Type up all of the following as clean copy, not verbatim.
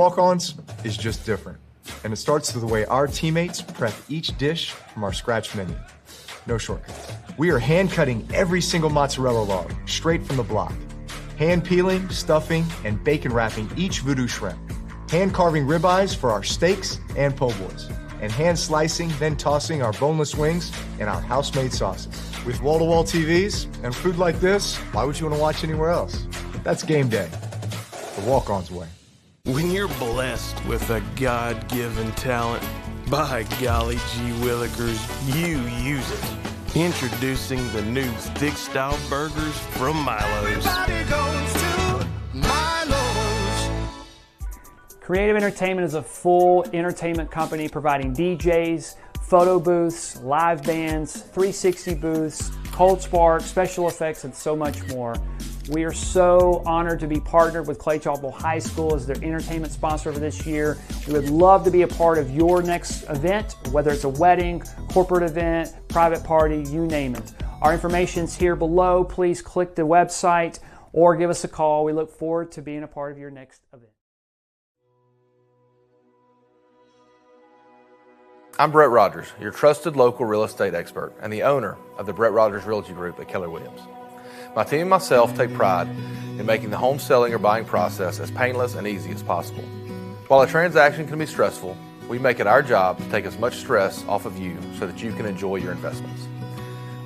Walk-Ons is just different. And it starts with the way our teammates prep each dish from our scratch menu. No shortcuts. We are hand cutting every single mozzarella log straight from the block. Hand peeling, stuffing, and bacon wrapping each voodoo shrimp. Hand carving ribeyes for our steaks and po' boys. And hand slicing, then tossing our boneless wings and our house-made sauces. With wall-to-wall TVs and food like this, why would you want to watch anywhere else? That's game day. The Walk-On's way. When you're blessed with a God-given talent, by golly gee willikers, you use it. Introducing the new thick-style burgers from Milo's. Everybody goes to Milo's. Creative Entertainment is a full entertainment company providing DJs, photo booths, live bands, 360 booths, cold spark, special effects, and so much more. We are so honored to be partnered with Clay Chalkville High School as their entertainment sponsor for this year. We would love to be a part of your next event, whether it's a wedding, corporate event, private party, you name it. Our information is here below. Please click the website or give us a call. We look forward to being a part of your next event. I'm Brett Rogers, your trusted local real estate expert and the owner of the Brett Rogers Realty Group at Keller Williams. My team and myself take pride in making the home selling or buying process as painless and easy as possible. While a transaction can be stressful, we make it our job to take as much stress off of you so that you can enjoy your investments.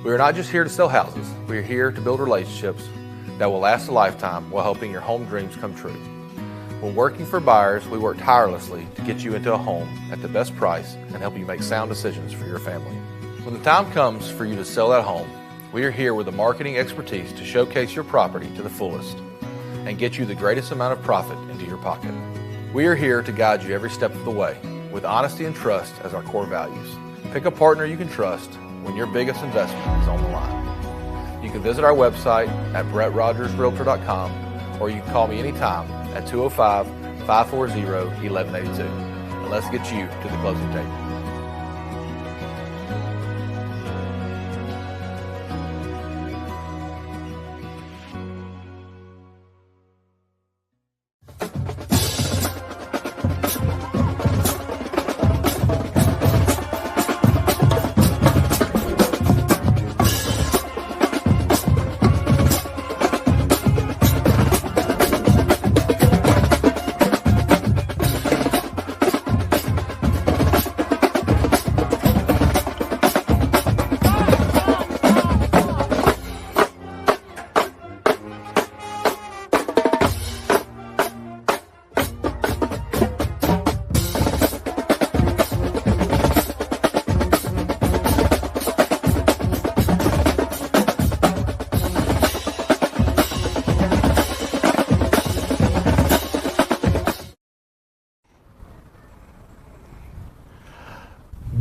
We are not just here to sell houses, we are here to build relationships that will last a lifetime while helping your home dreams come true. When working for buyers, we work tirelessly to get you into a home at the best price and help you make sound decisions for your family. When the time comes for you to sell that home, we are here with the marketing expertise to showcase your property to the fullest and get you the greatest amount of profit into your pocket. We are here to guide you every step of the way with honesty and trust as our core values. Pick a partner you can trust when your biggest investment is on the line. You can visit our website at brettrogersrealtor.com or you can call me anytime at 205-540-1182. And let's get you to the closing table.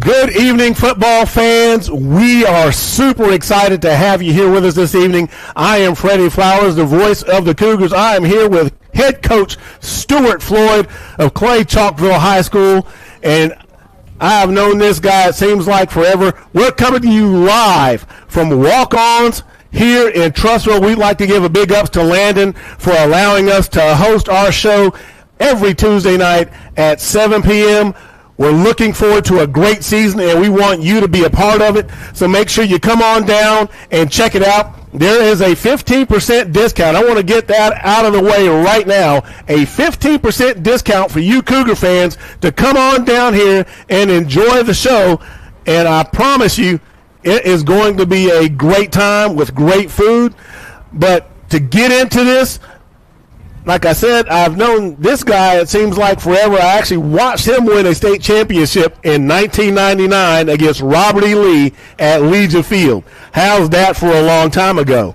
Good evening, football fans. We are super excited to have you here with us this evening. I am Freddie Flowers, the voice of the Cougars. I am here with head coach Stuart Floyd of Clay Chalkville High School, and I have known this guy, it seems like forever. We're coming to you live from Walk-Ons here in Trussville. We'd like to give a big ups to Landon for allowing us to host our show every Tuesday night at 7 p.m. We're looking forward to a great season, and we want you to be a part of it. So make sure you come on down and check it out. There is a 15% discount. I want to get that out of the way right now. A 15% discount for you Cougar fans to come on down here and enjoy the show. And I promise you, it is going to be a great time with great food. But to get into this, like I said, I've known this guy, it seems like forever. I actually watched him win a state championship in 1999 against Robert E. Lee at Legion Field. How's that for a long time ago?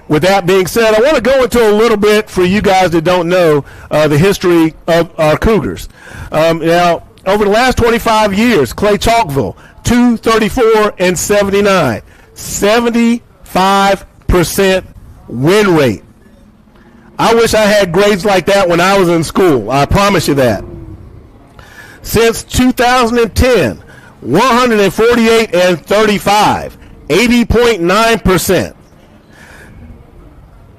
With that being said, I want to go into a little bit for you guys that don't know the history of our Cougars. Now, over the last 25 years, Clay Chalkville, 234-79, 75% win rate. I wish I had grades like that when I was in school. I promise you that. Since 2010, 148-35, 80.9%.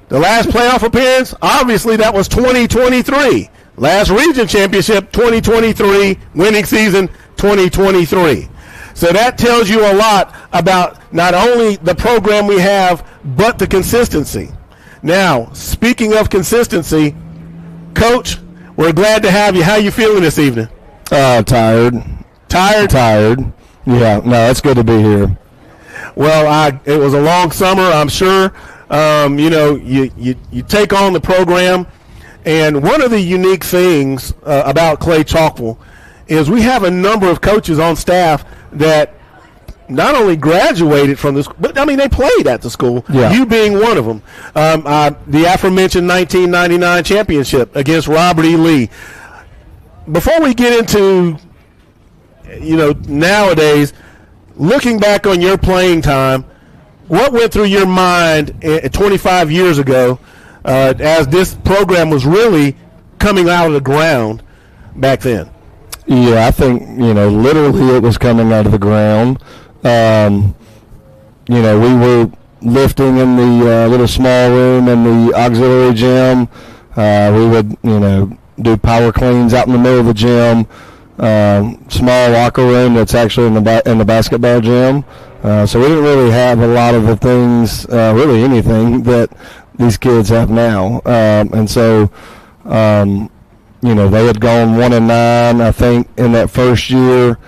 The last playoff appearance, obviously that was 2023. Last region championship 2023, winning season 2023. So that tells you a lot about not only the program we have, but the consistency. Now, speaking of consistency, Coach, we're glad to have you. How you feeling this evening? Tired. Tired. Yeah, no, it's good to be here. Well, it was a long summer, I'm sure. You take on the program, and one of the unique things about Clay Chalkville is we have a number of coaches on staff that not only graduated from this, but, I mean, they played at the school, you being one of them. The aforementioned 1999 championship against Robert E. Lee. Before we get into, nowadays, looking back on your playing time, what went through your mind 25 years ago as this program was really coming out of the ground back then? Yeah, I think, literally it was coming out of the ground. We were lifting in the little small room in the auxiliary gym. We would, do power cleans out in the middle of the gym. Small locker room that's actually in the basketball gym. So we didn't really have a lot of the things, really anything that these kids have now. And so, they had gone 1-9, I think, in that first year.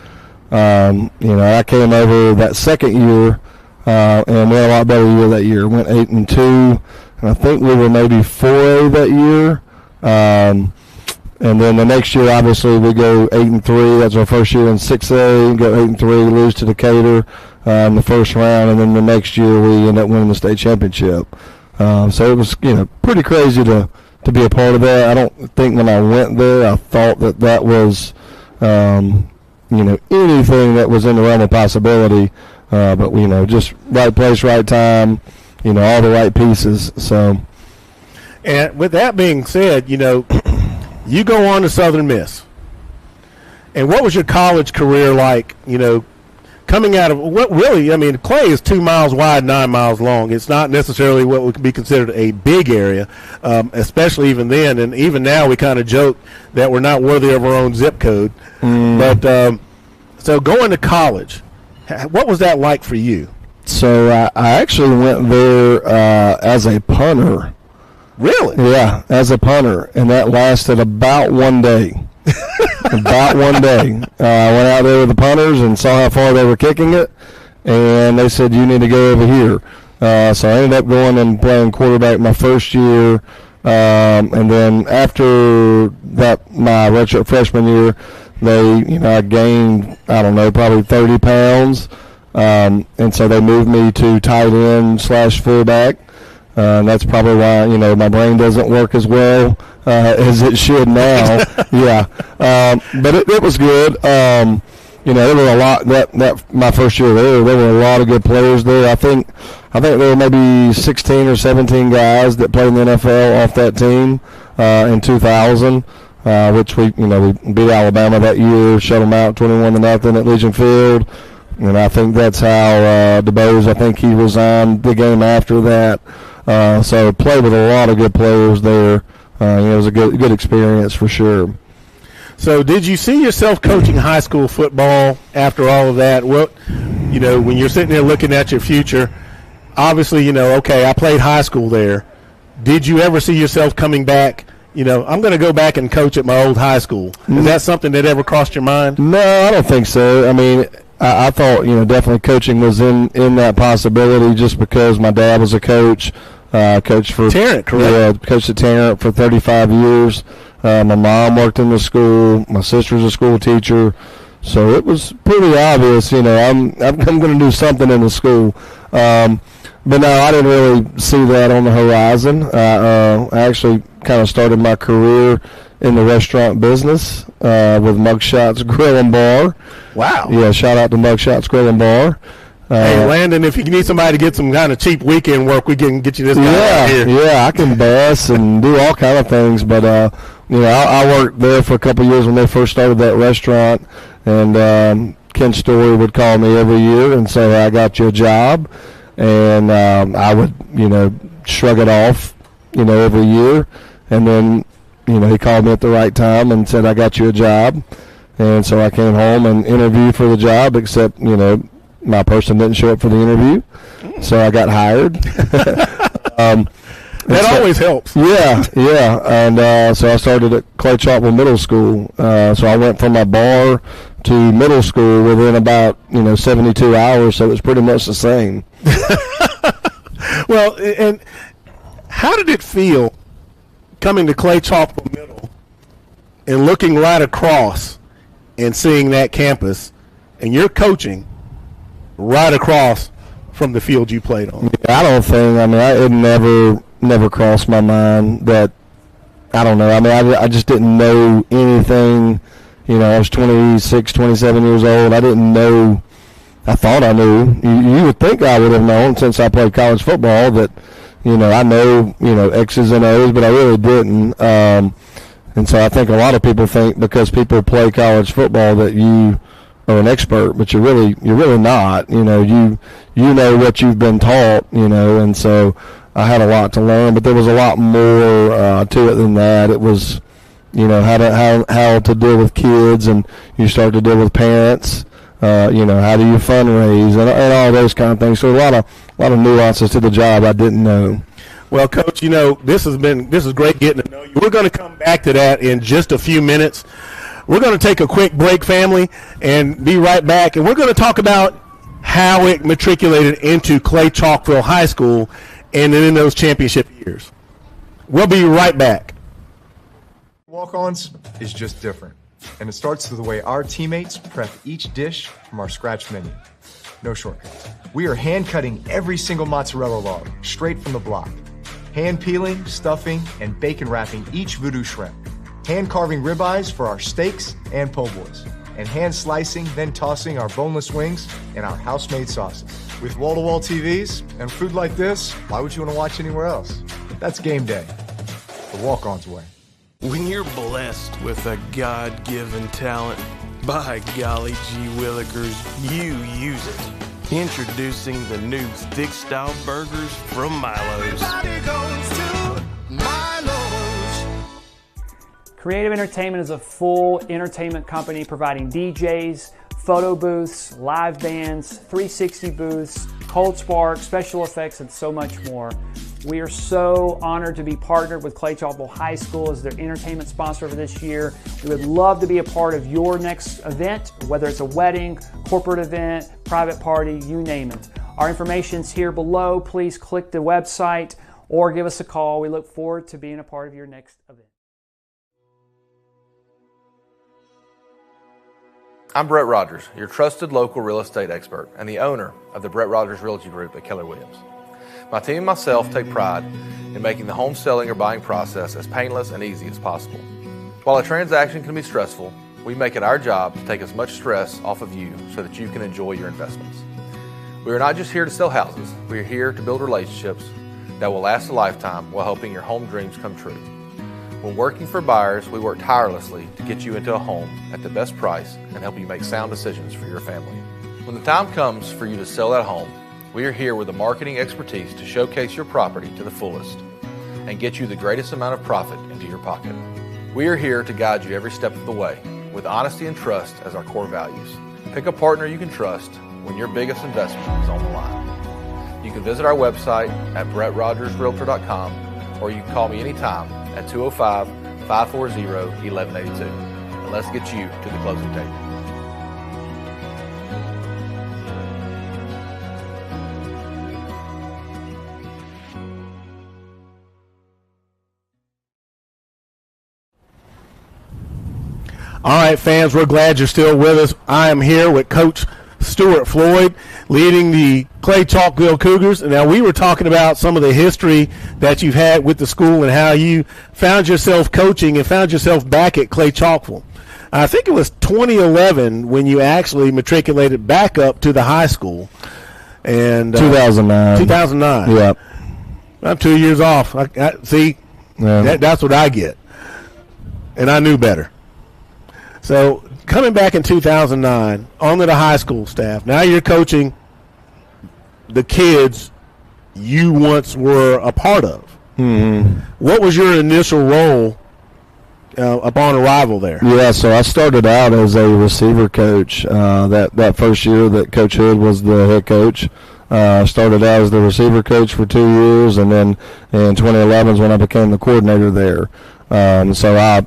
I came over that second year, and we had a lot better year that year. Went 8-2, and I think we were maybe 4A that year. And then the next year, obviously, we go 8-3. That's our first year in 6A. Go 8-3, lose to Decatur in the first round, and then the next year we end up winning the state championship. So it was, pretty crazy to be a part of that. I don't think when I went there, I thought that was, anything that was in the realm of possibility. But just right place, right time. All the right pieces. So, and with that being said, you go on to Southern Miss. And what was your college career like, coming out of what really, Clay is 2 miles wide, 9 miles long. It's not necessarily what would be considered a big area, especially even then. And even now we kind of joke that we're not worthy of our own zip code. But so going to college, what was that like for you? So I actually went there as a punter. Really? Yeah, as a punter, and that lasted about 1 day. About 1 day. I went out there with the punters and saw how far they were kicking it, and they said, you need to go over here. So I ended up going and playing quarterback my first year, and then after that, my redshirt freshman year, I gained, probably 30 pounds, and so they moved me to tight end / fullback. And that's probably why, my brain doesn't work as well as it should now. Yeah. But it was good. There were a lot that my first year there were a lot of good players there. I think there were maybe 16 or 17 guys that played in the NFL off that team in 2000, which we beat Alabama that year, shut them out 21-0 at Legion Field. And I think that's how DeBose, I think he resigned the game after that. So played with a lot of good players there. It was a good experience for sure. So did you see yourself coaching high school football after all of that? What, when you're sitting there looking at your future, obviously, okay, I played high school there. Did you ever see yourself coming back, I'm going to go back and coach at my old high school? Is that something that ever crossed your mind? No, I don't think so. I thought, definitely coaching was in that possibility just because my dad was a coach. Coached for Tarrant, correct? Yeah, coached at Tarrant for 35 years. My mom worked in the school. My sister's a school teacher. So it was pretty obvious, I'm going to do something in the school. But no, I didn't really see that on the horizon. I actually kind of started my career in the restaurant business with Mugshots Grill and Bar. Wow. Yeah, shout out to Mugshots Grill and Bar. Hey, Landon, if you need somebody to get some kind of cheap weekend work, we can get you this guy right here. Yeah, I can bass and do all kind of things. But, I worked there for a couple of years when they first started that restaurant. And Ken Story would call me every year and say, I got you a job. And I would, shrug it off, every year. And then, he called me at the right time and said, I got you a job. And so I came home and interviewed for the job, except, my person didn't show up for the interview. So I got hired. That always helps. Yeah. And so I started at Clay Chalkville Middle School. So I went from my bar to middle school within about, 72 hours. So it was pretty much the same. Well, and how did it feel coming to Clay Chalkville Middle and looking right across and seeing that campus and you're coaching right across from the field you played on? I don't think, it never crossed my mind that, I don't know. I just didn't know anything. I was 26, 27 years old. I didn't know. I thought I knew. You would think I would have known since I played college football that, I know, X's and O's, but I really didn't. And so I think a lot of people think because people play college football that you are an expert, but you're really not. You know what you've been taught, and so I had a lot to learn, but there was a lot more to it than that. It was, how to deal with kids, and you start to deal with parents. How do you fundraise and all those kind of things. So a lot of nuances to the job I didn't know. Well, Coach, this is great getting to know you. We're going to come back to that in just a few minutes. We're going to take a quick break, family, and be right back. And we're going to talk about how it matriculated into Clay Chalkville High School and then in those championship years. We'll be right back. Walk-ons is just different. And it starts with the way our teammates prep each dish from our scratch menu. No shortcuts. We are hand cutting every single mozzarella log straight from the block. Hand peeling, stuffing, and bacon wrapping each voodoo shrimp. Hand carving ribeyes for our steaks and po' boys. And hand slicing, then tossing our boneless wings in our house-made sauces. With wall-to-wall TVs and food like this, why would you want to watch anywhere else? That's game day. The walk-on's way. When you're blessed with a God-given talent, by golly gee willikers, you use it. Introducing the new thick style burgers from Milo's. Everybody goes to Milo's. Creative Entertainment is a full entertainment company providing DJs, photo booths, live bands, 360 booths, cold spark, special effects, and so much more. We are so honored to be partnered with Clay Chalkville High School as their entertainment sponsor for this year. We would love to be a part of your next event, whether it's a wedding, corporate event, private party, you name it. Our information's here below. Please click the website or give us a call. We look forward to being a part of your next event. I'm Brett Rogers, your trusted local real estate expert and the owner of the Brett Rogers Realty Group at Keller Williams. My team and myself take pride in making the home selling or buying process as painless and easy as possible. While a transaction can be stressful, we make it our job to take as much stress off of you so that you can enjoy your investments. We are not just here to sell houses, we are here to build relationships that will last a lifetime while helping your home dreams come true. When working for buyers, we work tirelessly to get you into a home at the best price and help you make sound decisions for your family. When the time comes for you to sell that home, we are here with the marketing expertise to showcase your property to the fullest and get you the greatest amount of profit into your pocket. We are here to guide you every step of the way with honesty and trust as our core values. Pick a partner you can trust when your biggest investment is on the line. You can visit our website at brettrogersrealtor.com or you can call me anytime at 205-540-1182. And let's get you to the closing table. All right, fans, we're glad you're still with us. I am here with Coach Stuart Floyd, leading the Clay Chalkville Cougars. And now we were talking about some of the history that you've had with the school and how you found yourself coaching and found yourself back at Clay Chalkville. I think it was 2011 when you actually matriculated back up to the high school. And 2009. 2009. Yep. I'm 2 years off. See, that's what I get. And I knew better. So coming back in 2009 onto the high school staff, now you're coaching the kids you once were a part of. Mm-hmm. What was your initial role upon arrival there? Yeah, so I started out as a receiver coach. That first year that Coach Hood was the head coach, started out as the receiver coach for 2 years, and then in 2011 is when I became the coordinator there. So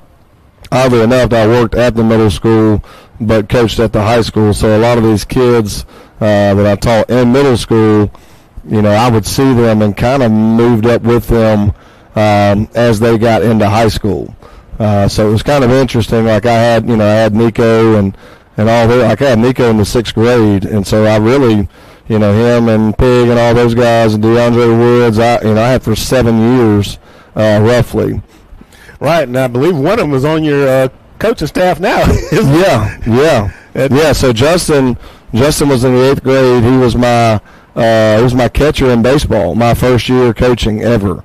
oddly enough, I worked at the middle school, but coached at the high school. So a lot of these kids that I taught in middle school, I would see them and kind of moved up with them as they got into high school. So it was kind of interesting. Like I had Nico and all that. Like I had Nico in the 6th grade, and so I really, him and Pig and all those guys and DeAndre Woods, I had for 7 years roughly. Right, and I believe one of them is on your coaching staff now. Yeah. So Justin was in the 8th grade. He was my catcher in baseball, my first year coaching ever.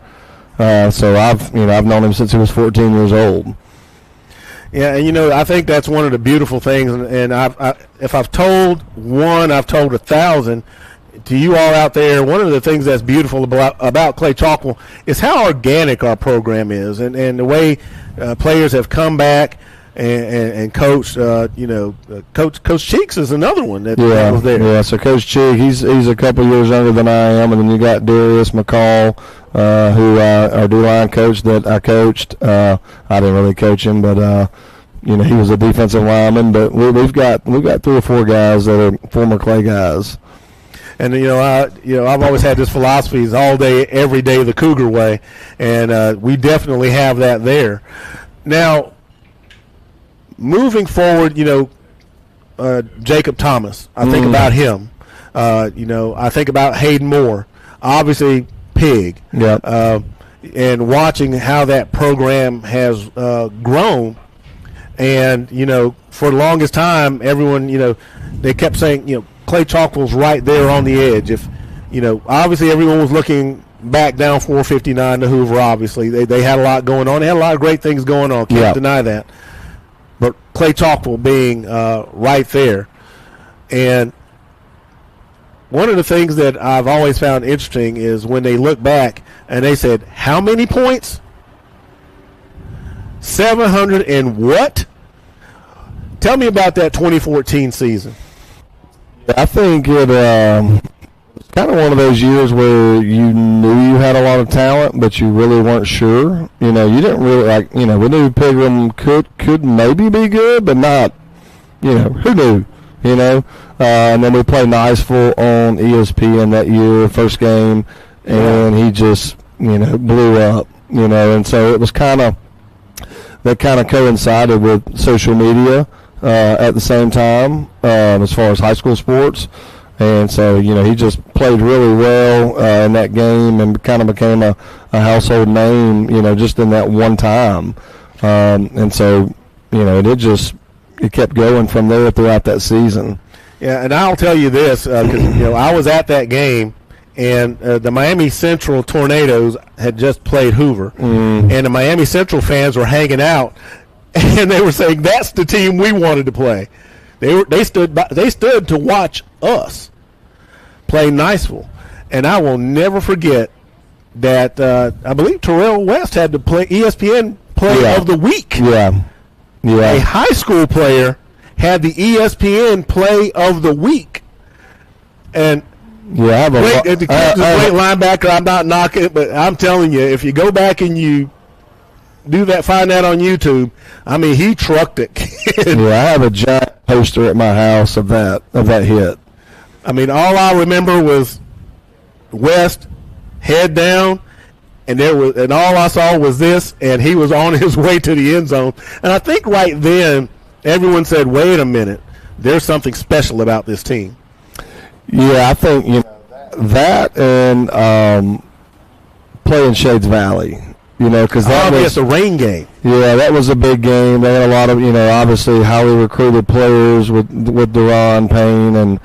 So I've known him since he was 14 years old. Yeah, and I think that's one of the beautiful things. And if I've told one, I've told 1,000 to you all out there. One of the things that's beautiful about Clay Chalkwell is how organic our program is, and the way players have come back and coached. Coach Cheeks is another one that was there. Yeah, so Coach Cheek, he's a couple years younger than I am, and then you got Darius McCall, who our D-line coach that I coached. I didn't really coach him, but he was a defensive lineman. But we've got 3 or 4 guys that are former Clay guys. And I've always had this philosophy: is all day, every day, the Cougar way, and we definitely have that there. Now, moving forward, Jacob Thomas. I think about him. I think about Hayden Moore. Obviously, Pig. Yeah. And watching how that program has grown, and for the longest time, everyone they kept saying Clay Chalkwell's right there on the edge. If obviously everyone was looking back down 459 to Hoover. Obviously, they had a lot going on. They had a lot of great things going on. Can't deny that. But Clay Chalkwell being right there, and one of the things that I've always found interesting is when they look back and they said, "How many points? 700 and what?" Tell me about that 2014 season. I think it was kind of one of those years where you knew you had a lot of talent, but you really weren't sure. You didn't really we knew Pigram could maybe be good, but not, who knew, and then we played Niceville on ESPN that year, first game, and he just, blew up, and so it was that kind of coincided with social media at the same time as far as high school sports. And so, he just played really well in that game and kind of became a household name, just in that one time. And so, it kept going from there throughout that season. Yeah, and I'll tell you this, because, I was at that game, and the Miami Central Tornadoes had just played Hoover. And the Miami Central fans were hanging out, and they were saying, that's the team we wanted to play. They stood to watch us play Niceville, and I will never forget that. I believe Terrell West had to play ESPN Player of the Week. Yeah. A high school player had the ESPN Play of the Week, and I have the kid's a great linebacker. I'm not knocking it, but I'm telling you, if you go back and you find that on YouTube, I mean, he trucked it. I have a giant poster at my house of that hit. I mean, all I remember was West head down, and all I saw was this, and he was on his way to the end zone. And I think right then everyone said, "Wait a minute, there's something special about this team." Yeah, I think that and playing Shades Valley. Because that was a rain game. Yeah, that was a big game. They had a lot of, obviously highly recruited players with Deron Payne, and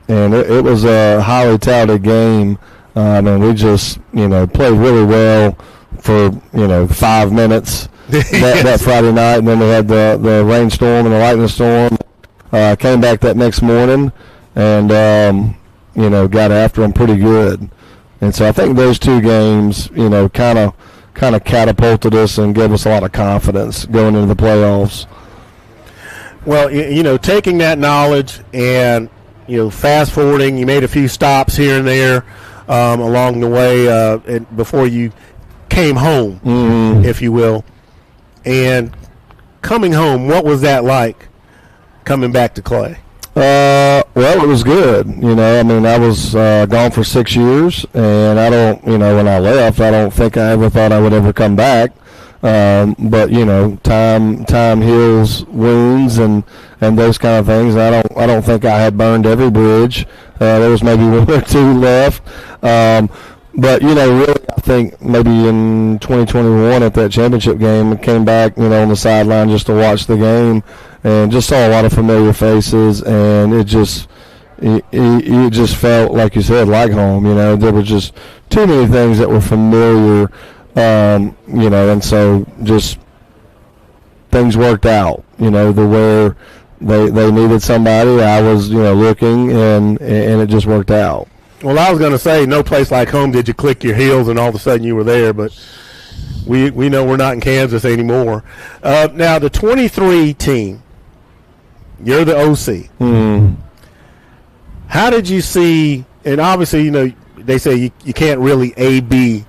it was a highly touted game. And we just, played really well for 5 minutes that Friday night, and then we had the rainstorm and the lightning storm. Came back that next morning, and got after them pretty good. And so I think those 2 games, kind of kind of catapulted us and gave us a lot of confidence going into the playoffs. Well, taking that knowledge and, fast forwarding, you made a few stops here and there along the way before you came home, if you will. And coming home, what was that like coming back to Clay? Well, it was good. I was gone for 6 years, and I don't, when I left, I don't think I ever thought I would ever come back. But time heals wounds and those kind of things. I don't think I had burned every bridge. There was maybe one or two left. But really, I think maybe in 2021 at that championship game, I came back, on the sideline just to watch the game, and just saw a lot of familiar faces, and it just felt, like you said, like home. There were just too many things that were familiar. And so just things worked out, where they needed somebody. I was, looking, and it just worked out. Well, I was going to say, no place like home did you click your heels and all of a sudden you were there, but we know we're not in Kansas anymore. Now, the 23 team, you're the OC. Mm-hmm. How did you see, and obviously, they say you can't really A-B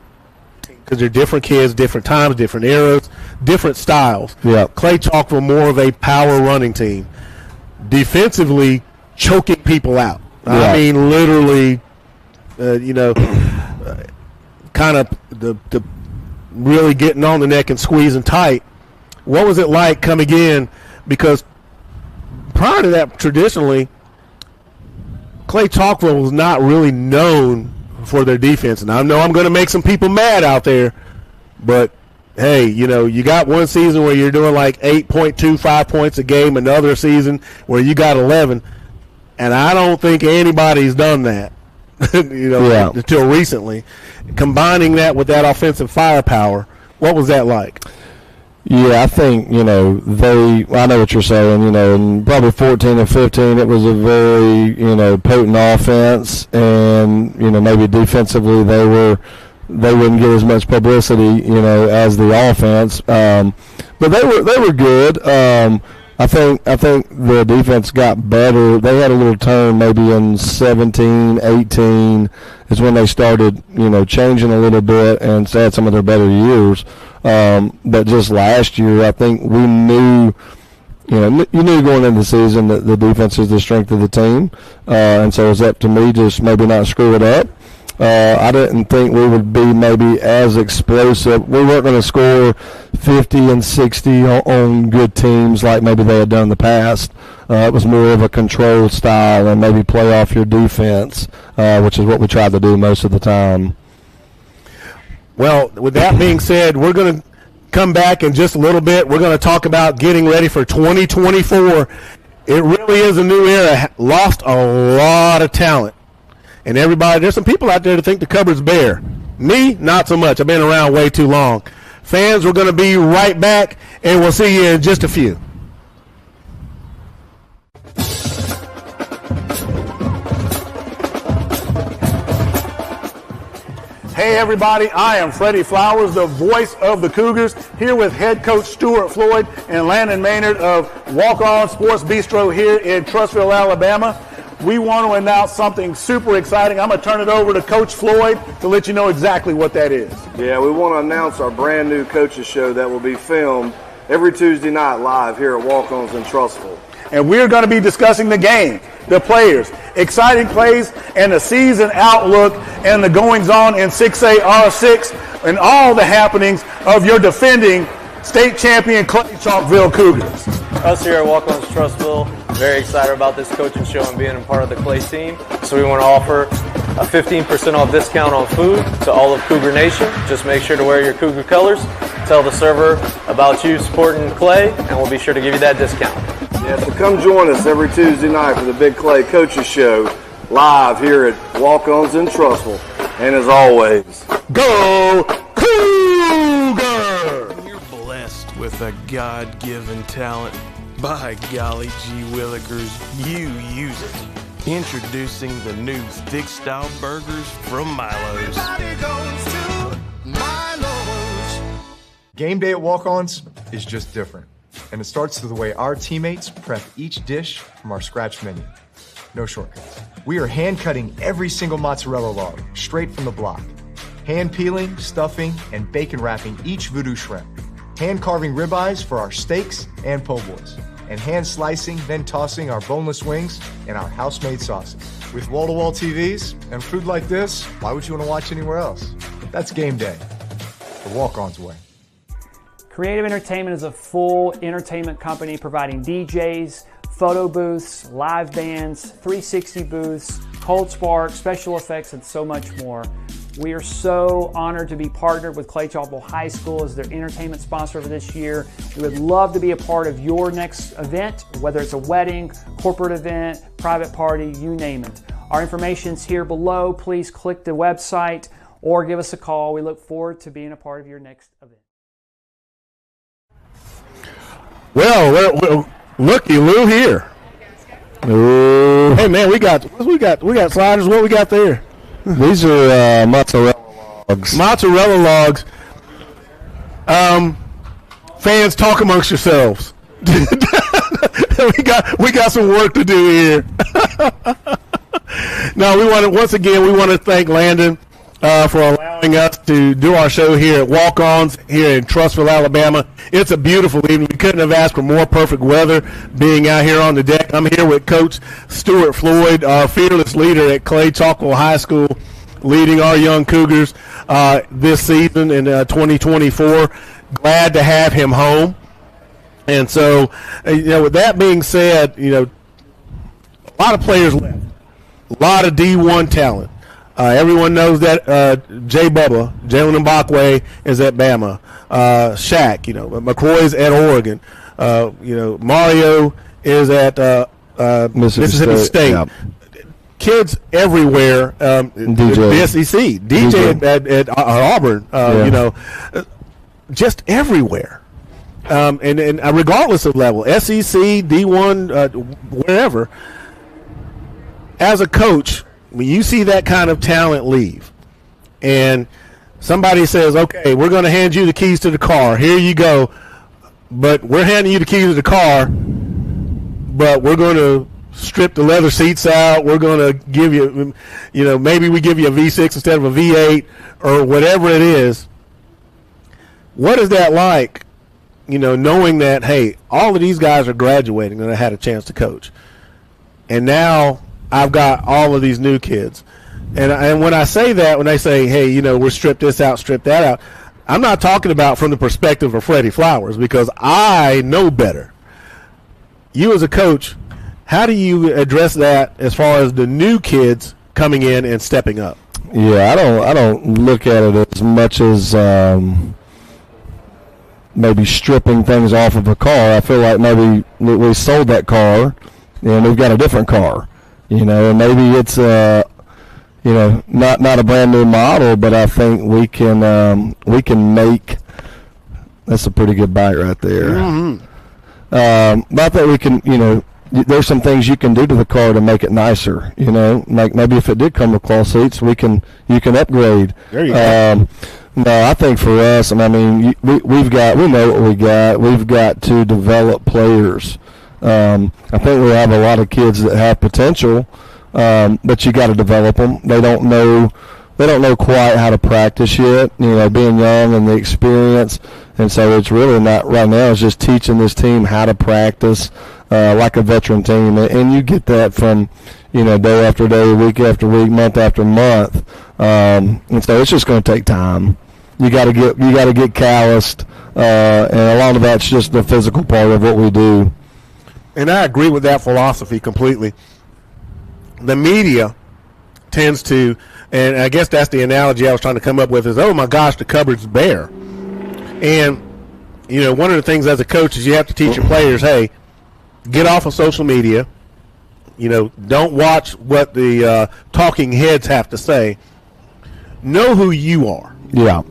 because they're different kids, different times, different eras, different styles. Yeah. Clay Chalk were more of a power running team. Defensively, choking people out. Yeah. I mean, literally, kind of the really getting on the neck and squeezing tight. What was it like coming in? Because prior to that, traditionally, Clay Chalkville was not really known for their defense. And I know I'm going to make some people mad out there, but hey, you got one season where you're doing like 8.25 points a game, another season where you got 11, and I don't think anybody's done that, until recently. Combining that with that offensive firepower, what was that like? Yeah, I think, I know what you're saying, in probably 14 and 15, it was a very, potent offense, and, maybe defensively they wouldn't get as much publicity, as the offense. But they were good. I think the defense got better. They had a little turn maybe in 17, 18 is when they started, changing a little bit and had some of their better years. But just last year, I think we knew, you knew going into the season that the defense is the strength of the team. And so it was up to me just maybe not screw it up. I didn't think we would be maybe as explosive. We weren't going to score 50 and 60 on good teams like maybe they had done in the past. It was more of a controlled style and maybe play off your defense, which is what we tried to do most of the time. Well, with that being said, we're going to come back in just a little bit. We're going to talk about getting ready for 2024. It really is a new era. Lost a lot of talent. And everybody, there's some people out there that think the cupboard's bare. Me, not so much. I've been around way too long. Fans, we're going to be right back, and we'll see you in just a few. Hey everybody, I am Freddie Flowers, the voice of the Cougars, here with head coach Stuart Floyd and Landon Maynard of Walk On Sports Bistro here in Trussville, Alabama. We want to announce something super exciting. I'm going to turn it over to Coach Floyd to let you know exactly what that is. Yeah, we want to announce our brand new coaches show that will be filmed every Tuesday night live here at Walk-Ons in Trussville. And we're going to be discussing the game, the players, exciting plays, and the season outlook and the goings-on in 6A R6 and all the happenings of your defending state champion Clay Chalkville Cougars. Us here at Walk-Ons Trussville, very excited about this coaching show and being a part of the Clay team. So we want to offer a 15% off discount on food to all of Cougar Nation. Just make sure to wear your Cougar colors. Tell the server about you supporting Clay, and we'll be sure to give you that discount. Yeah, so come join us every Tuesday night for the Big Clay Coaches Show live here at Walk-Ons in Trussville. And as always, go Cougar! You're blessed with a God-given talent. By golly gee willikers, you use it. Introducing the new thick style burgers from Milo's. Everybody goes to Milo's. Game day at Walk-Ons is just different, and it starts with the way our teammates prep each dish from our scratch menu. No shortcuts. We are hand cutting every single mozzarella log straight from the block, hand peeling, stuffing, and bacon wrapping each voodoo shrimp, hand carving ribeyes for our steaks and po' boys, and hand slicing, then tossing our boneless wings and our house-made sauces. With wall-to-wall TVs and food like this, why would you want to watch anywhere else? That's game day, the Walk-Ons way. Creative Entertainment is a full entertainment company providing DJs, photo booths, live bands, 360 booths, cold spark, special effects, and so much more. We are so honored to be partnered with Clay Chalkville High School as their entertainment sponsor for this year. We would love to be a part of your next event, whether it's a wedding, corporate event, private party, you name it. Our information's here below. Please click the website or give us a call. We look forward to being a part of your next event. Well, looky Lou here. Ooh. Hey man, we got sliders. What we got there? These are mozzarella logs. Mozzarella logs. Fans, talk amongst yourselves. we got some work to do here. No, we want to thank Landon for allowing us to do our show here at Walk-Ons here in Trussville, Alabama. It's a beautiful evening. We couldn't have asked for more perfect weather being out here on the deck. I'm here with Coach Stuart Floyd, our fearless leader at Clay Chalkville High School, leading our young Cougars this season in 2024. Glad to have him home. And so, with that being said, a lot of players left, a lot of D1 talent. Everyone knows that Jalen Mbakwe is at Bama. Shaq, McCoy's at Oregon. Mario is at Mississippi State. Yep. Kids everywhere. The SEC. DJ at Auburn. Just everywhere. And regardless of level, SEC, D1, wherever. As a coach, when you see that kind of talent leave and somebody says, okay, we're going to hand you the keys to the car. Here you go. But we're handing you the keys to the car, but we're going to strip the leather seats out. We're going to give you, maybe we give you a V6 instead of a V8 or whatever it is. What is that like, knowing that, hey, all of these guys are graduating and I had a chance to coach. And now I've got all of these new kids. And when I say that, when they say, hey, we're strip this out, strip that out, I'm not talking about from the perspective of Freddie Flowers because I know better. You as a coach, how do you address that as far as the new kids coming in and stepping up? Yeah, I don't look at it as much as maybe stripping things off of a car. I feel like maybe we sold that car and we've got a different car. And maybe it's not a brand new model, but I think we can make. That's a pretty good bite right there. Mm-hmm. But I think we can, there's some things you can do to the car to make it nicer. Like maybe if it did come with cloth seats, you can upgrade. There you go. No, I think for us, we know what we got. We've got to develop players. I think we have a lot of kids that have potential, but you got to develop them. They don't know quite how to practice yet. Being young and the experience, and so it's really not right now. It's just teaching this team how to practice like a veteran team, and you get that from day after day, week after week, month after month, and so it's just going to take time. You got to get calloused, and a lot of that's just the physical part of what we do. And I agree with that philosophy completely. The media tends to, and I guess that's the analogy I was trying to come up with, is, oh my gosh, the cupboard's bare. And, one of the things as a coach is you have to teach your players, hey, get off of social media. Don't watch what the talking heads have to say. Know who you are. Yeah.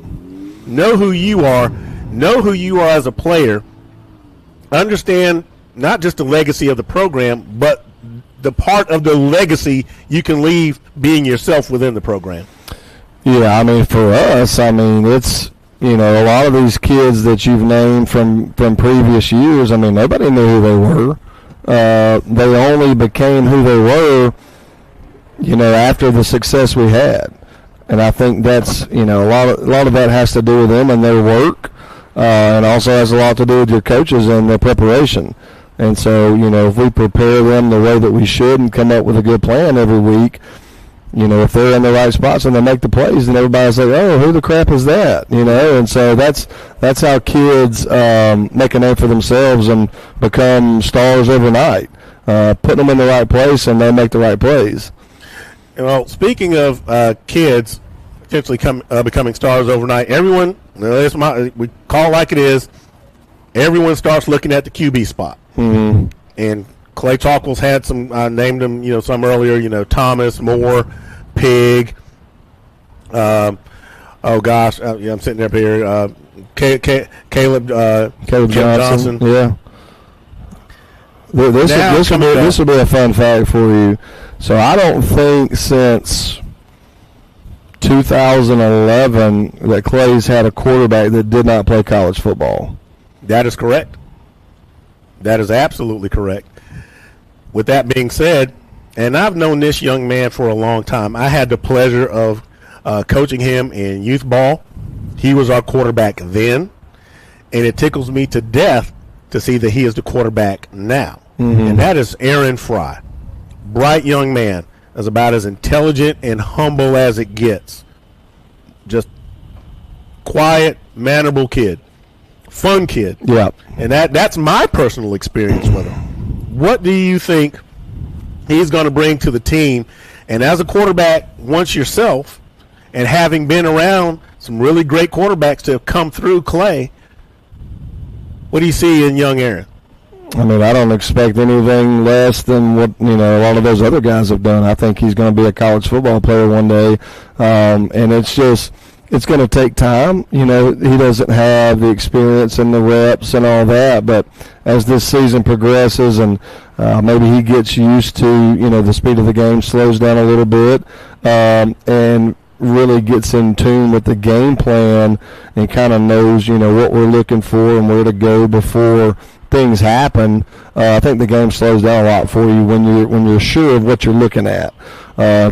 Know who you are. Know who you are as a player. Understand not just the legacy of the program, but the part of the legacy you can leave being yourself within the program. Yeah, for us, it's you know, a lot of these kids that you've named from previous years, I mean, nobody knew who they were. They only became who they were, you know, after the success we had. And I think that's, you know, a lot of that has to do with them and their work, and also has a lot to do with your coaches and their preparation. And so, you know, if we prepare them the way that we should and come up with a good plan every week, you know, if they're in the right spots and they make the plays, then everybody's like, oh, who the crap is that? You know, and so that's how kids make a name for themselves and become stars overnight. Putting them in the right place and they make the right plays. Well, speaking of kids potentially becoming stars overnight, everyone, we call it like it is, everyone starts looking at the QB spot. Mm-hmm. And Clay Chalkles had some, I named them, you know, some earlier, you know, Thomas, Moore, Pig. I'm sitting up here. Caleb Johnson. Yeah. This will be a fun fact for you. So I don't think since 2011 that Clay's had a quarterback that did not play college football. That is correct. That is absolutely correct. With that being said, and I've known this young man for a long time. I had the pleasure of coaching him in youth ball. He was our quarterback then, and it tickles me to death to see that he is the quarterback now. Mm-hmm. And that is Aaron Fry. Bright young man, is about as intelligent and humble as it gets. Just quiet, mannerable kid. Fun kid. Yeah. And that's my personal experience with him. What do you think he's going to bring to the team? And as a quarterback, once yourself, and having been around some really great quarterbacks to have come through Clay, what do you see in young Aaron? I mean, I don't expect anything less than what, you know, a lot of those other guys have done. I think he's going to be a college football player one day. And it's going to take time. You know, he doesn't have the experience and the reps and all that. But as this season progresses and maybe he gets used to, you know, the speed of the game slows down a little bit, and really gets in tune with the game plan and kind of knows, you know, what we're looking for and where to go before things happen, I think the game slows down a lot for you when you're sure of what you're looking at.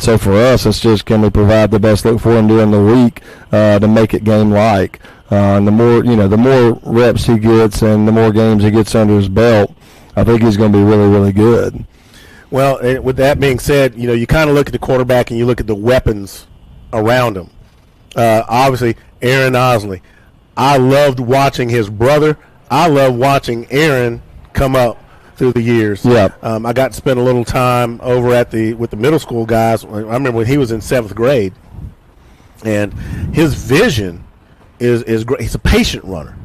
So for us, it's just, can we provide the best look for him during the week to make it game-like? And the more reps he gets and the more games he gets under his belt, I think he's going to be really, really good. Well, with that being said, you know, you kind of look at the quarterback and you look at the weapons around him. Obviously, Aaron Osley. I loved watching his brother. I love watching Aaron come up through the years. Yeah. I got to spend a little time over with the middle school guys. I remember when he was in 7th grade, and his vision is great. He's a patient runner.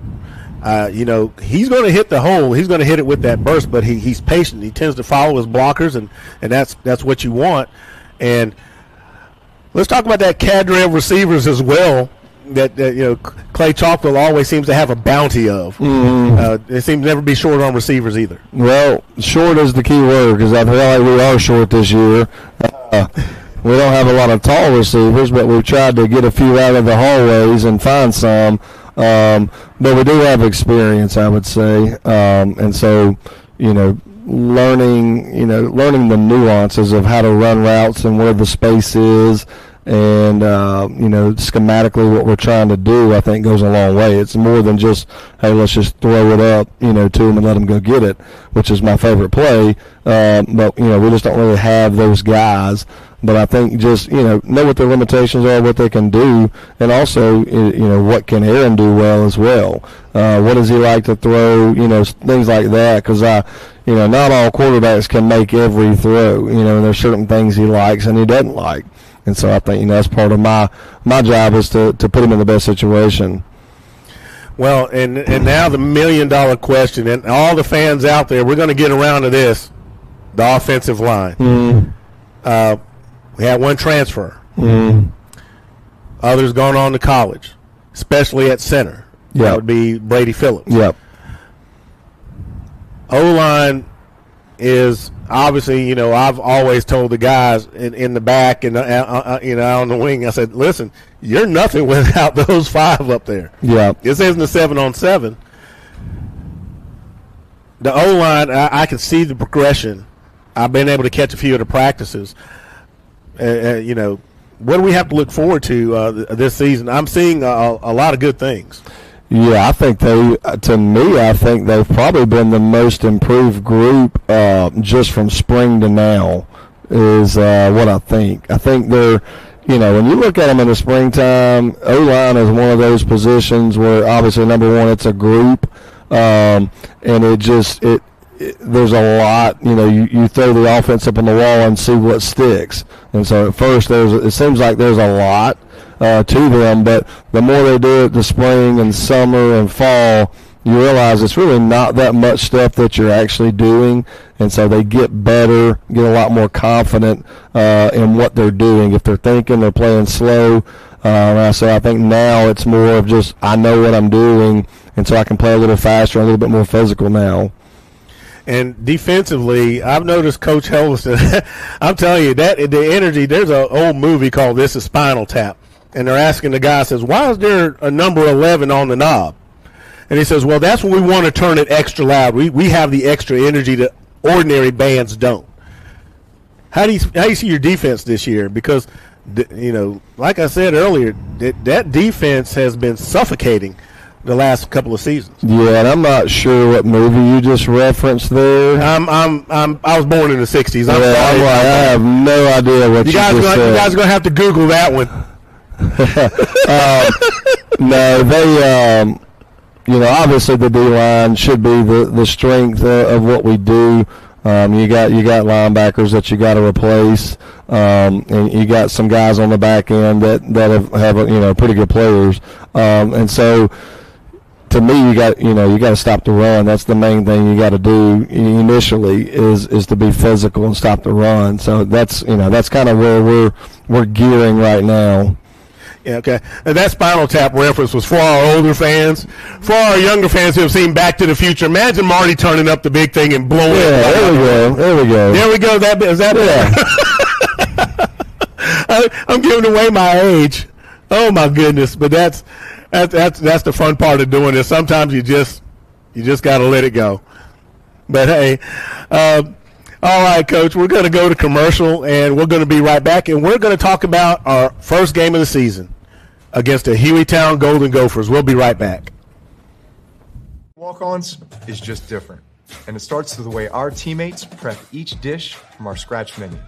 You know, he's going to hit the hole. He's going to hit it with that burst, but he's patient. He tends to follow his blockers, and that's what you want. And let's talk about that cadre of receivers as well. That you know, Clay Chalkville always seems to have a bounty of. They seem to never be short on receivers either. Well, short is the key word, because I feel like we are short this year. We don't have a lot of tall receivers, but we've tried to get a few out of the hallways and find some. But we do have experience, I would say, and so, you know, learning the nuances of how to run routes and where the space is. And, you know, schematically what we're trying to do, I think, goes a long way. It's more than just, hey, let's just throw it up, you know, to them and let them go get it, which is my favorite play. But, you know, we just don't really have those guys. But I think just, you know what their limitations are, what they can do, and also, you know, what can Aaron do well as well. What does he like to throw, you know, things like that, because you know, not all quarterbacks can make every throw, you know, and there's certain things he likes and he doesn't like. And so I think, you know, that's part of my job is to put him in the best situation. Well, and now the $1 million question, and all the fans out there, we're going to get around to this, the offensive line. Mm-hmm. We had one transfer. Mm-hmm. Others gone on to college, especially at center. Yep. That would be Brady Phillips. Yep. O-line is obviously, I've always told the guys in the back and out on the wing, I said, listen, you're nothing without those 5 up there. Yeah. This isn't a 7-on-7. The O-line, I can see the progression. I've been able to catch a few of the practices. What do we have to look forward to this season? I'm seeing a lot of good things. Yeah, I think I think they've probably been the most improved group just from spring to now is what I think. I think they're, when you look at them in the springtime, O-line is one of those positions where obviously, number one, it's a group, and there's a lot, you throw the offense up on the wall and see what sticks. And so at first it seems like there's a lot to them, but the more they do it the spring and summer and fall, you realize it's really not that much stuff that you're actually doing, and so they get better, get a lot more confident in what they're doing. If they're thinking, they're playing slow. I think now it's more of just I know what I'm doing, and so I can play a little faster, a little bit more physical now. And defensively, I've noticed Coach Helveston, I'm telling you, that the energy, there's an old movie called This Is Spinal Tap. And they're asking the guy, says, why is there a number 11 on the knob? And he says, well, that's when we want to turn it extra loud. We have the extra energy that ordinary bands don't. How do you see your defense this year? Because, like I said earlier, that defense has been suffocating the last couple of seasons. Yeah, and I'm not sure what movie you just referenced there. I was born in the 60s. I'm sorry. I have no idea what you just said. You guys are going to have to Google that one. No, they, obviously the D-line should be the strength of what we do. You got linebackers that you got to replace, and you got some guys on the back end that have pretty good players, and so. To me, you got to stop the run. That's the main thing you got to do initially is to be physical and stop the run. So that's kind of where we're gearing right now. Yeah, okay. And that Spinal Tap reference was for our older fans. For our younger fans who have seen Back to the Future, imagine Marty turning up the big thing and blowing it. There we go. There we go. Is that I'm giving away my age. Oh my goodness! But that's the fun part of doing this. Sometimes you just got to let it go. But hey, all right, Coach, we're going to go to commercial, and we're going to be right back, and we're going to talk about our first game of the season against the Hueytown Golden Gophers. We'll be right back. Walk-ons is just different, and it starts with the way our teammates prep each dish from our scratch menu.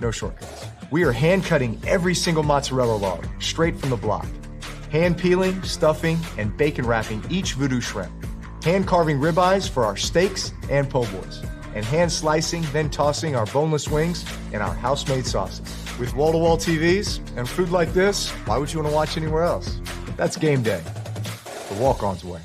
No shortcuts. We are hand-cutting every single mozzarella log straight from the block. Hand peeling, stuffing, and bacon wrapping each voodoo shrimp. Hand carving ribeyes for our steaks and po' boys. And hand slicing, then tossing our boneless wings and our house-made sauces. With wall-to-wall TVs and food like this, why would you want to watch anywhere else? That's game day. The walk-ons way.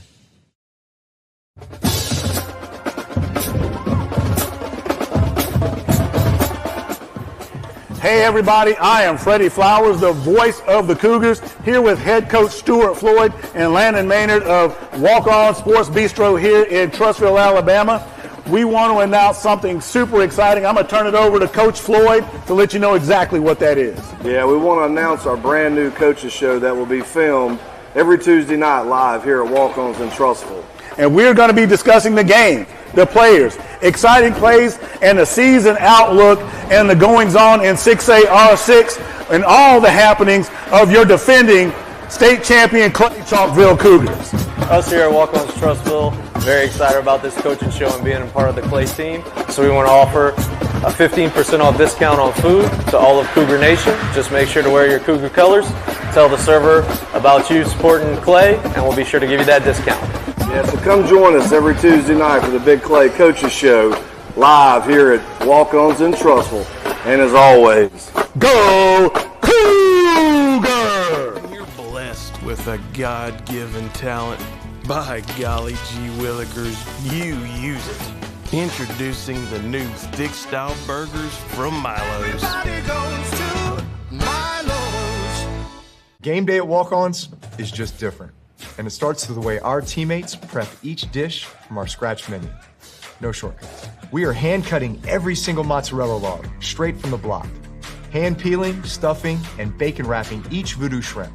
Hey everybody, I am Freddie Flowers, the voice of the Cougars, here with head coach Stuart Floyd and Landon Maynard of Walk On Sports Bistro here in Trussville, Alabama. We want to announce something super exciting. I'm going to turn it over to Coach Floyd to let you know exactly what that is. Yeah, we want to announce our brand new coaches show that will be filmed every Tuesday night live here at Walk-Ons in Trussville. And we're going to be discussing the game, the players, exciting plays, and the season outlook and the goings-on in 6A R6 and all the happenings of your defending state champion Clay Chalkville Cougars. Us here at Walk-Ons Trussville, very excited about this coaching show and being a part of the Clay team. So we want to offer a 15% off discount on food to all of Cougar Nation. Just make sure to wear your Cougar colors. Tell the server about you supporting Clay, and we'll be sure to give you that discount. Yeah, so come join us every Tuesday night for the Big Clay Coaches Show live here at Walk-Ons in Trussville. And as always, go Cougar! You're blessed with a God-given talent. By golly gee willikers, you use it. Introducing the new thick style burgers from Milo's. Everybody goes to Milo's. Game day at Walk-Ons is just different. And it starts with the way our teammates prep each dish from our scratch menu. No shortcuts. We are hand cutting every single mozzarella log straight from the block. Hand peeling, stuffing, and bacon wrapping each voodoo shrimp.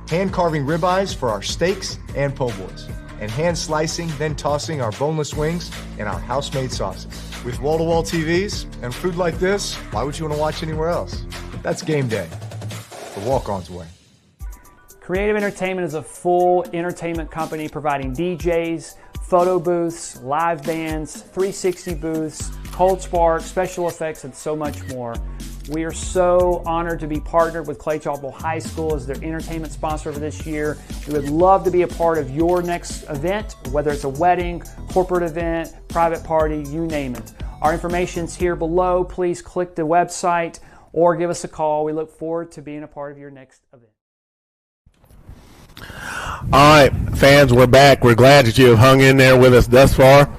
Hand carving ribeyes for our steaks and po' boys. And hand slicing, then tossing our boneless wings in our house-made sauces. With wall-to-wall TVs and food like this, why would you want to watch anywhere else? That's game day. The walk-on's way. Creative Entertainment is a full entertainment company providing DJs, photo booths, live bands, 360 booths, cold spark, special effects, and so much more. We are so honored to be partnered with Clay Chalkville High School as their entertainment sponsor for this year. We would love to be a part of your next event, whether it's a wedding, corporate event, private party, you name it. Our information's here below. Please click the website or give us a call. We look forward to being a part of your next event. All right, fans, we're back. We're glad that you have hung in there with us thus far.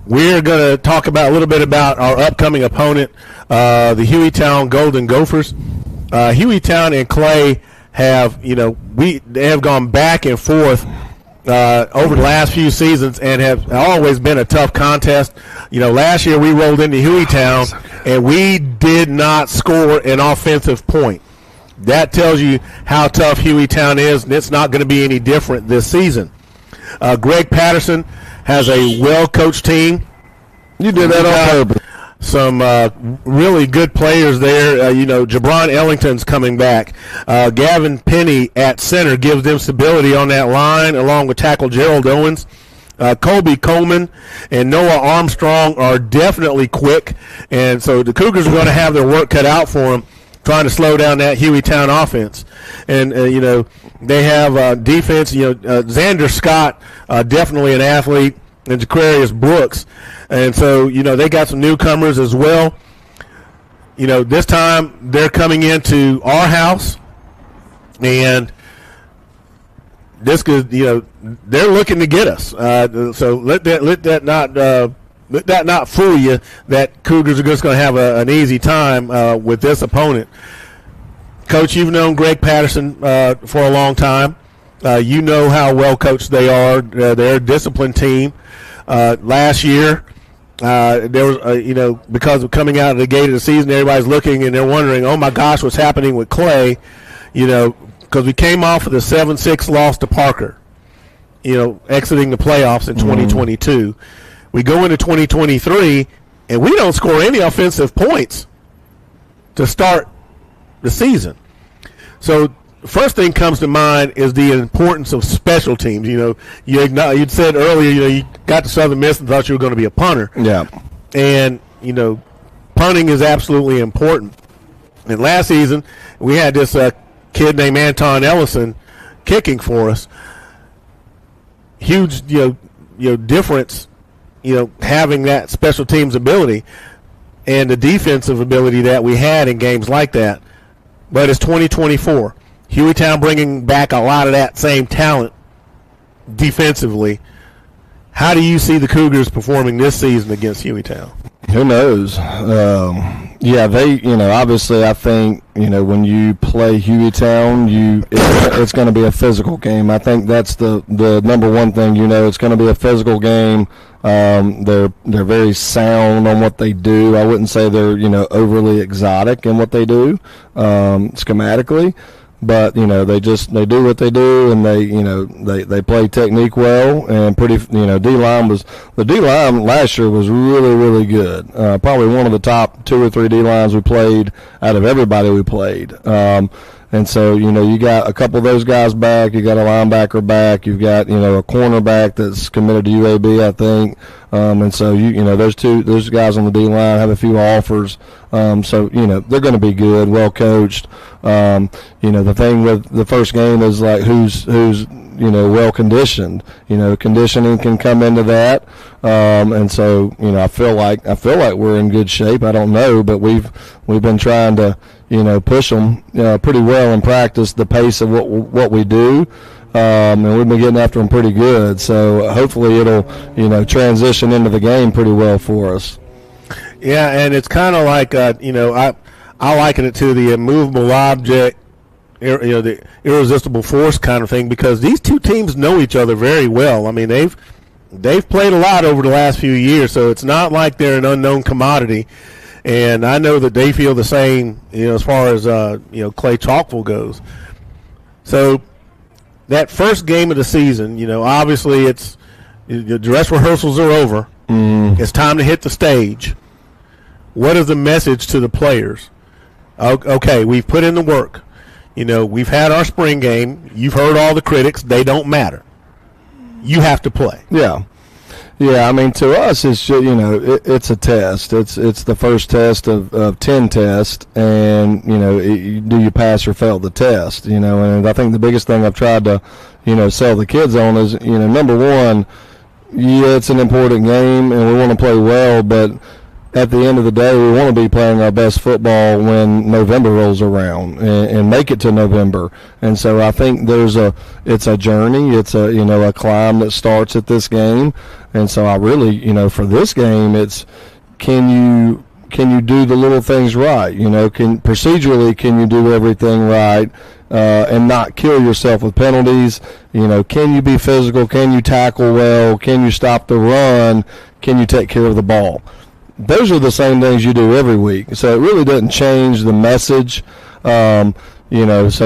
We're going to talk about a little bit about our upcoming opponent, the Hueytown Golden Gophers. Hueytown and Clay have, they have gone back and forth over the last few seasons and have always been a tough contest. Last year we rolled into Hueytown and we did not score an offensive point. That tells you how tough Hueytown is, and it's not going to be any different this season. Greg Patterson has a well-coached team. You did that on purpose. Some really good players there. Jabron Ellington's coming back. Gavin Penny at center gives them stability on that line, along with tackle Gerald Owens. Colby Coleman and Noah Armstrong are definitely quick, and so the Cougars are going to have their work cut out for them, trying to slow down that Hueytown offense. And, they have defense. Xander Scott, definitely an athlete, and Jaquarius Brooks. And so, they got some newcomers as well. This time they're coming into our house, and this could, they're looking to get us. So let that not fool you that Cougars are just going to have an easy time with this opponent. Coach, you've known Greg Patterson for a long time. You know how well coached they are. They're a disciplined team. Last year, there was, because of coming out of the gate of the season, everybody's looking and they're wondering, oh my gosh, what's happening with Clay? Because we came off of the 7-6 loss to Parker, exiting the playoffs in 2022. We go into 2023, and we don't score any offensive points to start the season. So the first thing comes to mind is the importance of special teams. You'd said earlier, you got to Southern Miss and thought you were going to be a punter. Yeah. And, punting is absolutely important. And last season, we had this kid named Anton Ellison kicking for us. Huge, difference, having that special teams ability and the defensive ability that we had in games like that. But it's 2024. Hueytown bringing back a lot of that same talent defensively. How do you see the Cougars performing this season against Hueytown? Who knows? Obviously I think, when you play Hueytown, it's going to be a physical game. I think that's the number one thing, it's going to be a physical game. They're very sound on what they do. I wouldn't say they're, overly exotic in what they do, schematically. But they do what they do, and they play technique well, and pretty. The D line last year was really, really good. Probably one of the top 2 or 3 D lines we played out of everybody we played. And so, you got a couple of those guys back. You got a linebacker back. You've got, a cornerback that's committed to UAB, I think. And so, those guys on the D-line have a few offers. So, they're going to be good, well coached. The thing with the first game is like who's well conditioned. Conditioning can come into that. And so, I feel like we're in good shape. I don't know, but we've been trying to, push them pretty well in practice, the pace of what we do. And we've been getting after them pretty good. So hopefully it'll, transition into the game pretty well for us. Yeah, and it's kind of like, I liken it to the immovable object, the irresistible force kind of thing, because these two teams know each other very well. I mean, they've they've played a lot over the last few years, so it's not like they're an unknown commodity. And I know that they feel the same, as far as Clay Chalkville goes. So that first game of the season, obviously the dress rehearsals are over. It's time to hit the stage. What is the message to the players? Okay, we've put in the work. We've had our spring game. You've heard all the critics. They don't matter. You have to play. Yeah. Yeah, I mean, to us, it's it's a test. It's the first test of 10 tests, and do you pass or fail the test? And I think the biggest thing I've tried to sell the kids on is number one, it's an important game, and we want to play well, but at the end of the day, we want to be playing our best football when November rolls around and make it to November. And so I think it's a journey. It's a climb that starts at this game. And so I really, for this game, it's can you do the little things right? Procedurally, can you do everything right and not kill yourself with penalties? Can you be physical? Can you tackle well? Can you stop the run? Can you take care of the ball? Those are the same things you do every week. So it really doesn't change the message. So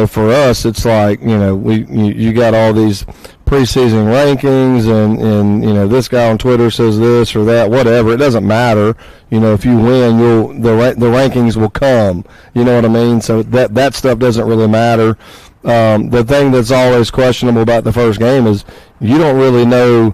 for us, it's like, you got all these preseason rankings and this guy on Twitter says this or that, whatever. It doesn't matter. If you win, the rankings will come. You know what I mean? So that stuff doesn't really matter. The thing that's always questionable about the first game is you don't really know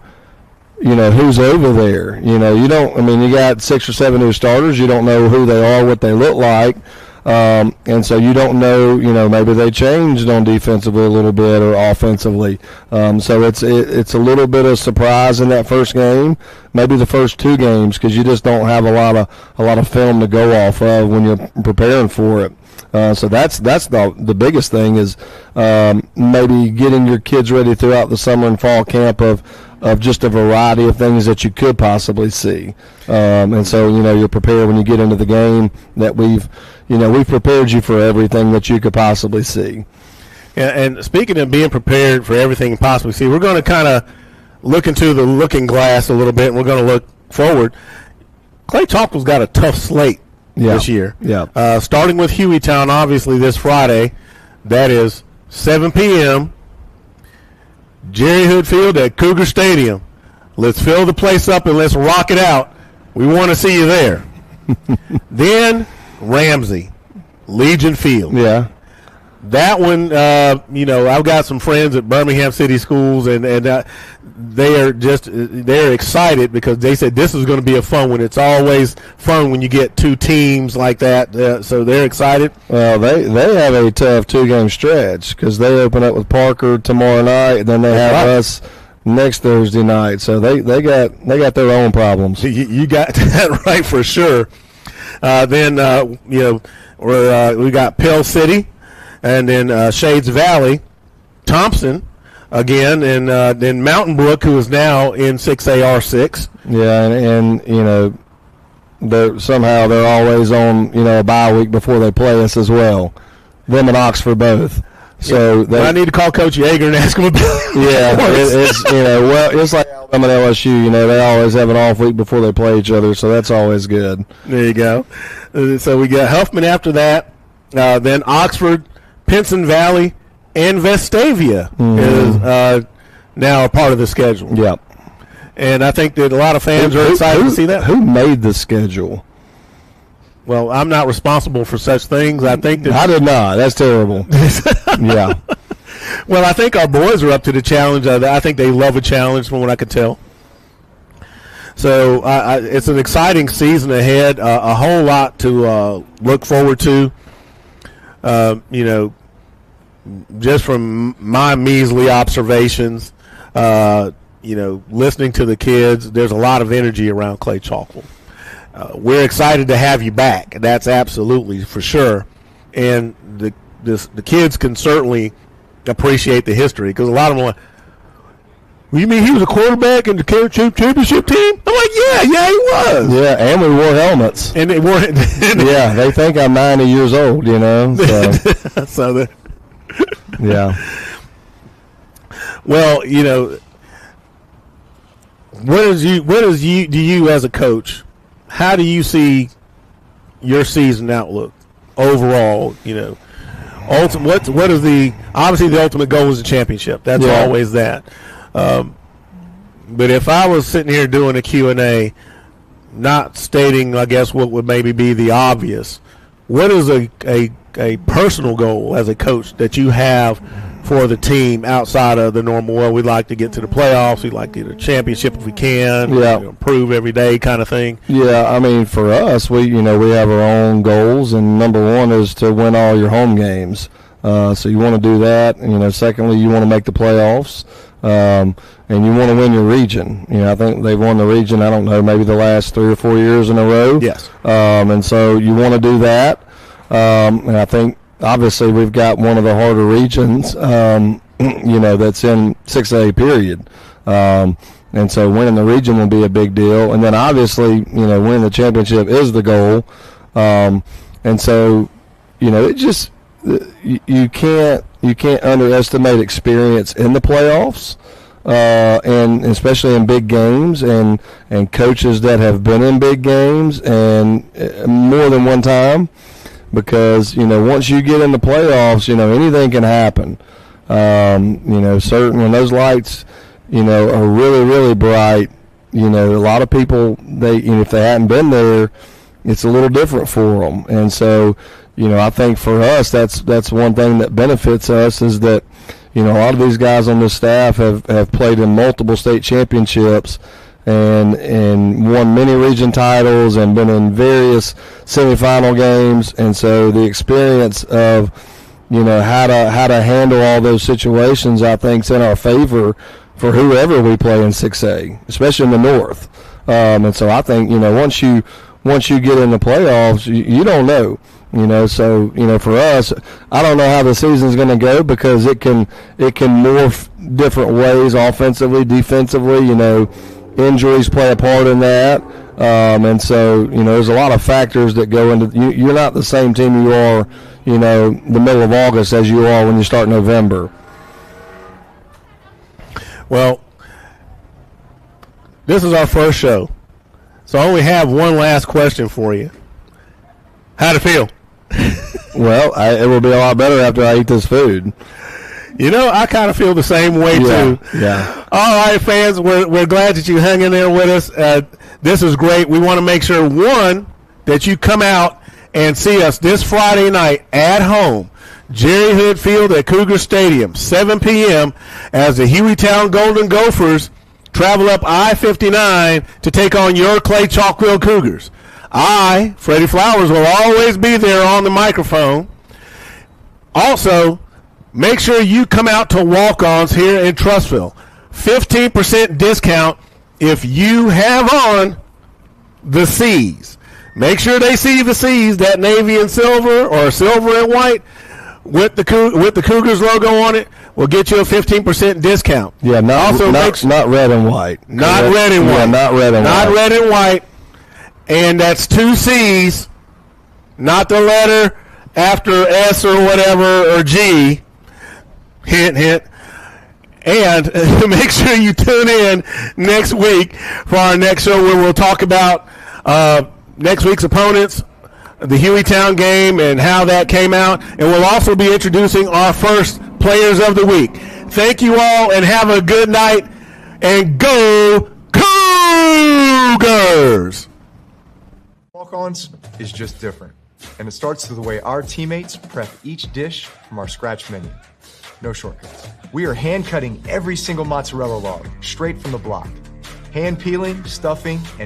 who's over there. You got 6 or 7 new starters. You don't know who they are, what they look like. And so you don't know, maybe they changed on defensively a little bit or offensively. So it's a little bit of surprise in that first game, maybe the first 2 games, because you just don't have a lot of film to go off of when you're preparing for it. So that's the biggest thing is maybe getting your kids ready throughout the summer and fall camp of just a variety of things that you could possibly see. And so, you're prepared when you get into the game that we've prepared you for everything that you could possibly see. And speaking of being prepared for everything you possibly see, we're going to kind of look into the looking glass a little bit, and we're going to look forward. Clay Chalkville's got a tough slate this year. Yeah. Starting with Hueytown, obviously, this Friday. That is 7 p.m., Jerry Hood Field at Cougar Stadium. Let's fill the place up and let's rock it out. We want to see you there. Then Ramsey, Legion Field. Yeah. That one, I've got some friends at Birmingham City Schools, and they're excited because they said this is going to be a fun one. It's always fun when you get 2 teams like that, so they're excited. Well, they have a tough 2-game stretch because they open up with Parker tomorrow night, and then they have us next Thursday night. So they got their own problems. You got that right for sure. Then we got Pell City. And then Shades Valley, Thompson again, and then Mountain Brook, who is now in 6AR6. Yeah, and they're always on a bye week before they play us as well. Them and Oxford both. So I need to call Coach Yeager and ask him about it. Yeah, it's like Alabama and LSU. They always have an off week before they play each other, so that's always good. There you go. So we got Huffman after that, then Oxford, Pinson Valley, and Vestavia is now a part of the schedule. Yep. And I think that a lot of fans are excited to see that. Who made the schedule? Well, I'm not responsible for such things. I think that I did not. That's terrible. Yeah. Well, I think our boys are up to the challenge. I think they love a challenge from what I could tell. So it's an exciting season ahead, a whole lot to look forward to. Just from my measly observations, listening to the kids, there's a lot of energy around Clay Chalkville. We're excited to have you back. That's absolutely for sure. And the kids can certainly appreciate the history because a lot of them are like, well, you mean he was a quarterback in the championship team? I'm like, yeah, he was. Yeah, and we wore helmets. And they wore yeah, they think I'm 90 years old, So, so yeah. Well, do you as a coach, how do you see your season outlook overall? What is obviously the ultimate goal is the championship. That's always that. But if I was sitting here doing a Q&A, not stating, I guess, what would maybe be the obvious, what is a personal goal as a coach that you have for the team outside of the normal? Well, we'd like to get to the playoffs. We'd like to get a championship if we can. Improve every day kind of thing. Yeah, I mean, for us, we have our own goals, and number one is to win all your home games. So you want to do that. Secondly, you want to make the playoffs. And you want to win your region. I think they've won the region, I don't know, maybe the last 3 or 4 years in a row. Yes. And so you want to do that. And I think, obviously, we've got one of the harder regions, that's in 6A period. And so winning the region will be a big deal. And then, obviously, winning the championship is the goal. And so, it just you can't underestimate experience in the playoffs. And especially in big games, and coaches that have been in big games and more than one time, because once you get in the playoffs, anything can happen. Certain when those lights, are really, really bright, a lot of people, if they hadn't been there, it's a little different for them. And so, I think for us, that's one thing that benefits us is that. A lot of these guys on this staff have played in multiple state championships and won many region titles and been in various semifinal games. And so the experience of, how to handle all those situations, I think, is in our favor for whoever we play in 6A, especially in the North. And so I think, once you get in the playoffs, you don't know. So for us, I don't know how the season's going to go because it can morph different ways, offensively, defensively. Injuries play a part in that, and so there's a lot of factors that go into. You're not the same team you are, the middle of August as you are when you start November. Well, this is our first show, so I only have one last question for you. How'd it feel? Well, it will be a lot better after I eat this food. I kind of feel the same way too. Yeah. All right, fans, we're glad that you hung in there with us. This is great. We want to make sure, one, that you come out and see us this Friday night at home, Jerry Hood Field at Cougar Stadium, 7 p.m. as the Hueytown Golden Gophers travel up I-59 to take on your Clay Chalkville Cougars. I, Freddie Flowers, will always be there on the microphone. Also, make sure you come out to walk-ons here in Trussville. 15% discount if you have on the C's. Make sure they see the C's, that navy and silver or silver and white with the Cougars logo on it. Will get you a 15% discount. Yeah, not red and white. Not red and white. Yeah, not red and white. Not red and white. And that's 2 C's, not the letter after S or whatever or G. Hint, hint. And make sure you tune in next week for our next show where we'll talk about next week's opponents, the Hueytown game and how that came out. And we'll also be introducing our first Players of the Week. Thank you all and have a good night. And go Cougars! Walk-ons is just different, and it starts with the way our teammates prep each dish from our scratch menu. No shortcuts. We are hand-cutting every single mozzarella log straight from the block, hand peeling, stuffing, and